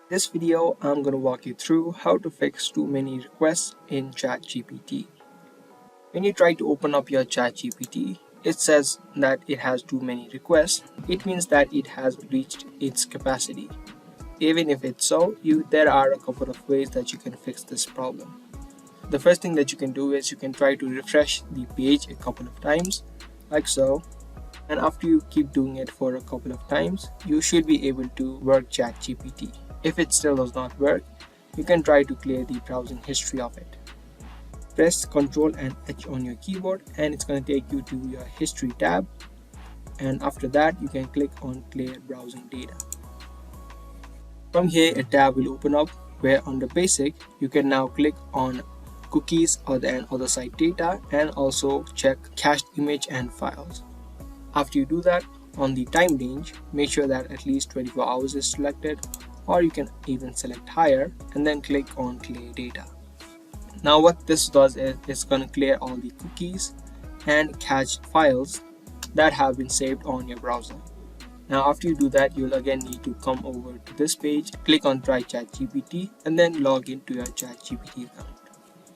This video, I'm going to walk you through how to fix too many requests in ChatGPT. When you try to open up your ChatGPT, it says that it has too many requests. It means that it has reached its capacity. Even if it's so, there are a couple of ways that you can fix this problem. The first thing that you can do is you can try to refresh the page a couple of times, like so. And after you keep doing it for a couple of times, you should be able to work ChatGPT. If it still does not work, you can try to clear the browsing history of it. Press Ctrl and H on your keyboard and it's going to take you to your history tab, and after that you can click on clear browsing data. From here a tab will open up where under basic you can now click on cookies or the other site data and also check cached image and files. After you do that, on the time range, make sure that at least 24 hours is selected, or you can even select higher and then click on clear data. Now what this does is it's going to clear all the cookies and cached files that have been saved on your browser. Now after you do that, you'll again need to come over to this page, click on try ChatGPT and then log into your ChatGPT account.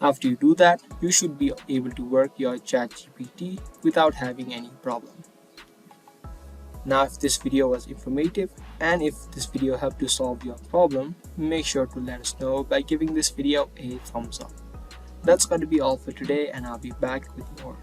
After you do that, you should be able to work your ChatGPT without having any problem. Now if this video was informative and if this video helped to solve your problem, make sure to let us know by giving this video a thumbs up. That's going to be all for today, and I'll be back with more.